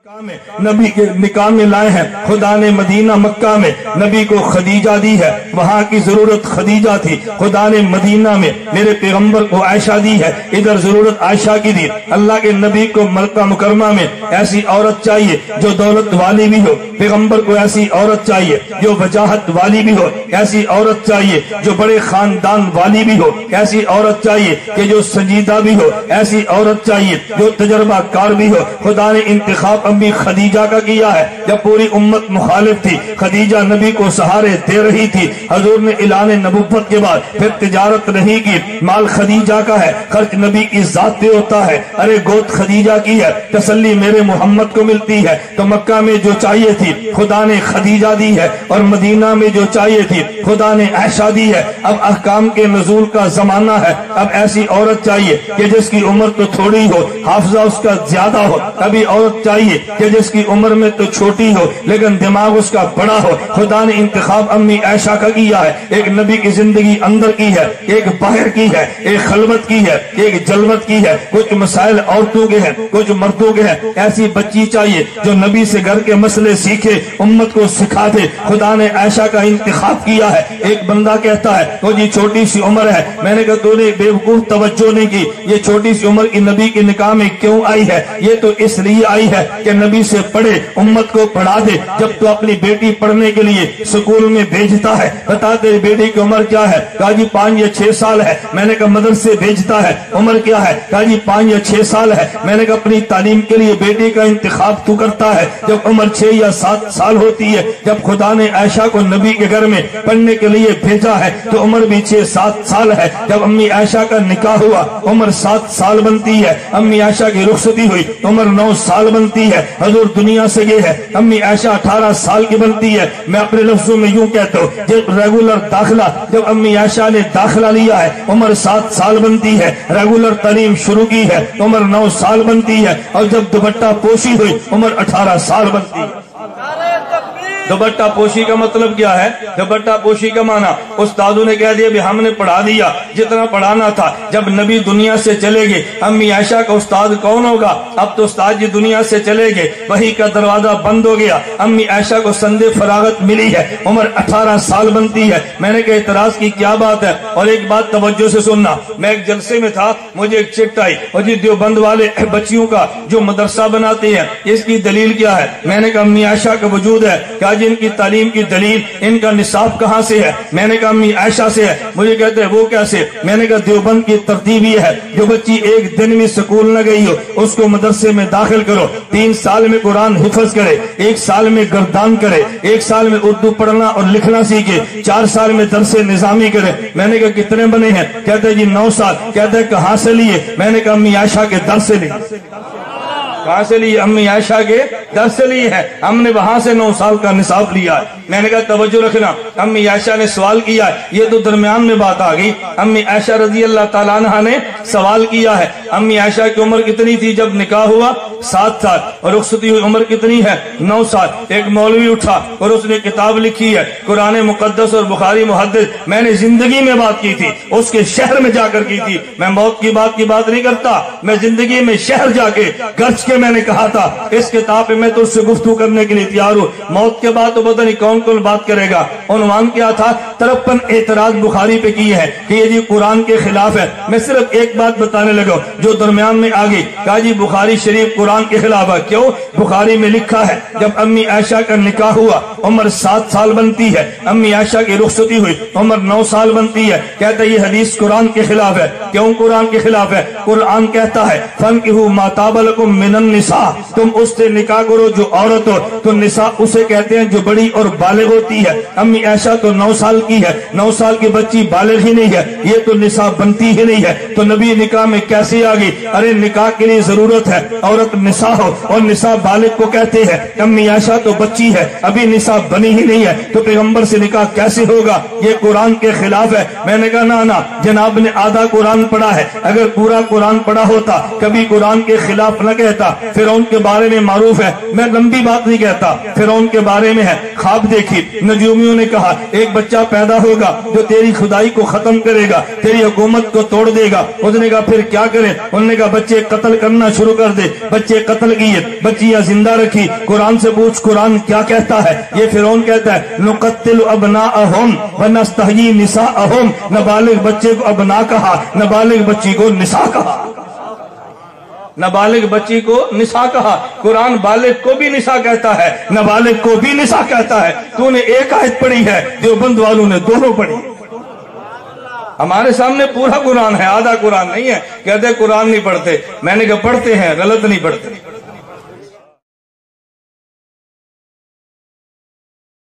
نبی کے نکاح میں لائے ہیں. خدا نے مدینہ مکہ میں نبی کو خدیجہ دی ہے, وہاں کی ضرورت خدیجہ تھی. خدا نے مدینہ میں میرے پیغمبر کو عائشہ دی ہے, ادھر ضرورت عائشہ کی دی. اللہ کے نبی کو مکہ مکرمہ میں ایسی عورت چاہیے جو دولت والی بھی ہو, پیغمبر کو ایسی عورت چاہیے جو وجاہت والی بھی ہو, ایسی عورت چاہیے جو بڑے خاندان والی بھی ہو, ایسی عورت چاہیے کہ جو سنجیدہ بھی ہو, ایسی عورت چاہیے جو تجربہ کار بھی ہو. خدا نے انتخاب امی خدیجہ کا کیا ہے. جب پوری امت مخالف تھی, خدیجہ نبی کو سہارے دے رہی تھی. حضور نے اعلان نبوت کے بعد پھر تجارت نہیں کی, مال خدیجہ کا ہے, خرچ نبی کی ذات پہ ہوتا ہے. ارے گود خدیجہ کی ہے, تسلی میرے محمد کو ملتی ہے. تو مکہ میں جو چاہیے تھی خدا نے خدیجہ دی ہے, اور مدینہ میں جو چاہیے تھی خدا نے عائشہ دی ہے. اب احکام کے نزول کا زمانہ ہے. اب ایسی عورت چاہیے کہ جس کی عمر تو تھوڑی ہو, حافظہ اس کا زیادہ ہو. ابھی عورت چاہیے کہ جس کی عمر میں تو چھوٹی ہو لیکن دماغ اس کا بڑا ہو. خدا نے انتخاب امی عائشہ کا کیا ہے. ایک نبی کی زندگی اندر کی ہے, ایک باہر کی ہے, ایک خلوت کی ہے, ایک جلوت کی ہے. کچھ مسائل عورتوں کے ہیں, کچھ مردوں کے ہیں. ایسی بچی چاہیے جو نبی سے گھر کے مسئلے سیکھے, امت کو سکھا دے. خدا نے عائشہ کا انتخاب کیا ہے. ایک بندہ کہتا ہے وہ جی چھوٹی سی عمر ہے. میں نے کہا تو نے بیوقوف توجہ نہیں کی, یہ چھوٹی سی عمر کی نبی کے نکاح میں کیوں آئی ہے؟ یہ تو اس لیے آئی ہے کہ نبی سے پڑھے, امت کو پڑھا دے. جب تو اپنی بیٹی پڑھنے کے لیے سکول میں بھیجتا ہے, بتا تیری بیٹی کی عمر کیا ہے؟ کہا جی 5 یا 6 سال ہے. میں نے کہا مدرسے بھیجتا ہے, عمر کیا ہے؟ کہا جی 5 یا 6 سال ہے. میں نے کہا اپنی تعلیم کے لیے بیٹی کا انتخاب تو کرتا ہے جب عمر 6 یا 7 سال ہوتی ہے. جب خدا نے عائشہ کو نبی کے گھر میں پڑھنے کے لیے بھیجا ہے تو عمر بھی 6-7 سال ہے. جب امی عائشہ کا نکاح ہوا عمر 7 سال بنتی ہے. امی عائشہ کی رخصتی ہوئی عمر 9 سال بنتی ہے. حضور دنیا سے گئے ہے, امی عائشہ 18 سال کی بنتی ہے. میں اپنے لفظوں میں یوں کہتا ہوں, جب ریگولر داخلہ جب امی عائشہ نے داخلہ لیا ہے عمر 7 سال بنتی ہے. ریگولر تعلیم شروع کی ہے عمر 9 سال بنتی ہے. اور جب دوپٹہ پوشی ہوئی عمر 18 سال بنتی ہے. دوپٹہ پوشی کا مطلب کیا ہے؟ دوپٹہ پوشی کا معنی استادوں نے کہہ دیا بھی ہم نے پڑھا دیا جتنا پڑھانا تھا. جب نبی دنیا سے چلے گئے امی عائشہ کا استاد کون ہوگا؟ اب تو استاد جی دنیا سے چلے گئے, وحی کا دروازہ بند ہو گیا. امی عائشہ کو سند فراغت ملی ہے, عمر 18 سال بنتی ہے. میں نے کہا اعتراض کی کیا بات ہے؟ اور ایک بات توجہ سے سننا, میں ایک جلسے میں تھا, مجھے ایک چٹ آئی, اور جی دیوبند والے بچیوں کا جو مدرسہ بناتے ہیں اس کی دلیل کیا ہے؟ میں نے کہا امی عائشہ کا وجود ہے. کہا جی ان کی تعلیم کی دلیل, ان کا نصاب کہاں سے ہے؟ میں نے کہا امی عائشہ سے ہے. مجھے کہتے ہیں وہ کیسے؟ میں نے کہا دیوبند کی ترتیب یہ ہے, جو بچی ایک دن میں سکول نہ گئی ہو اس کو مدرسے میں داخل کرو, 3 سال میں قرآن حفظ کرے, 1 سال میں گردان کرے, 1 سال میں اردو پڑھنا اور لکھنا سیکھے, 4 سال میں درس نظامی کرے. میں نے کہا کتنے بنے ہیں؟ کہتے ہیں جی 9 سال. کہتے ہیں کہاں سے لیے؟ میں نے کہا امی عائشہ کے درس سے لیے. کہاں سے لیے؟ امی عائشہ کے درس سے لیے ہیں, ہم نے وہاں سے 9 سال کا نصاب لیا ہے. میں نے کہا توجہ رکھنا, امی عائشہ نے سوال کیا ہے, یہ تو درمیان میں بات آ گئی. امی عائشہ رضی اللہ تعالیٰ عنہ نے سوال کیا ہے. امی عائشہ کی عمر کتنی تھی جب نکاح ہوا؟ 7 سال. اور رخصتی ہوئی عمر کتنی ہے؟ 9 سال. ایک مولوی اٹھا اور اس نے کتاب لکھی ہے قرآن مقدس اور بخاری محدث. میں نے زندگی میں بات کی تھی, اس کے شہر میں جا کر کی تھی. میں موت کی بات نہیں کرتا, میں زندگی میں شہر جا کے گرج کے میں نے کہا تھا اس کتاب پہ میں تو اس سے گفتگو کرنے کے لیے تیار ہوں. موت کے بعد تو پتہ نہیں کون بات کرے گا. عنوان کیا تھا؟ 53 اعتراض بخاری پہ کی ہے کہ یہ جی قرآن کے خلاف ہے. میں صرف ایک بات بتانے لگا جو درمیان میں آ گئی. کہا جی بخاری شریف قرآن کے خلاف ہے. کیوں؟ بخاری میں لکھا ہے جب امی عائشہ کا نکاح ہوا عمر 7 سال بنتی ہے, امی عائشہ کی رخصتی ہوئی عمر 9 سال بنتی ہے. کہتا ہے یہ حدیث قرآن کے خلاف ہے. کیوں قرآن کے خلاف ہے؟ قرآن کہتا ہے فَانْكِحُوا مَا طَابَ لَكُم مِّنَ النِّسَاءِ, تم اس سے نکاح کرو جو عورت ہو. تو نساء اسے کہتے ہیں جو بڑی اور بالغ ہوتی ہے. امی عائشہ تو 9 سال کی ہے, 9 سال کی بچی بالغ ہی نہیں ہے, یہ تو نساء بنتی ہی نہیں ہے. تو نبی نکاح میں کیسے آ گئی؟ ارے نکاح کے لیے ضرورت ہے عورت نساء ہو, اور نساء بالغ کو کہتے ہیں. امی عائشہ تو بچی ہے, ابھی نساء بنی ہی نہیں ہے, تو پیغمبر سے نکاح کیسے ہوگا؟ یہ قرآن کے خلاف ہے. میں نے کہا نا جناب نے آدھا قرآن پڑھا ہے, اگر پورا قرآن پڑھا ہوتا کبھی قرآن کے خلاف نہ کہتا. فرعون کے بارے میں معروف ہے, میں لمبی بات نہیں کہتا, فرعون کے بارے میں ہے. خواب دیکھی, نجومیوں نے کہا ایک بچہ پیدا پیدا ہوگا جو تیری خدائی کو ختم کرے گا، تیری حکومت کو توڑ دے گا۔ اس نے کہا پھر کیا کریں؟ انہوں نے کہا بچے قتل کرنا شروع کر دے۔ بچے قتل کیے، بچیاں زندہ رکھی۔ قرآن سے پوچھ قرآن کیا کہتا ہے؟ یہ فرعون کہتا ہے نقتل ابناءہم ونستحیی نساءہم، نابالغ بچے کو ابنا کہا، نابالغ بچی کو نساء کہا، نابالغ بچی کو نساء کہا۔ قرآن بالغ کو بھی نساء کہتا ہے، نابالغ کو بھی نساء کہتا ہے۔ تو نے ایک آیت پڑھی ہے، دیوبند والوں نے دونوں پڑھی۔ ہمارے سامنے پورا قرآن ہے، آدھا قرآن نہیں ہے۔ کہتے قرآن نہیں پڑھتے، میں نے کہا پڑھتے ہیں، غلط نہیں پڑھتے۔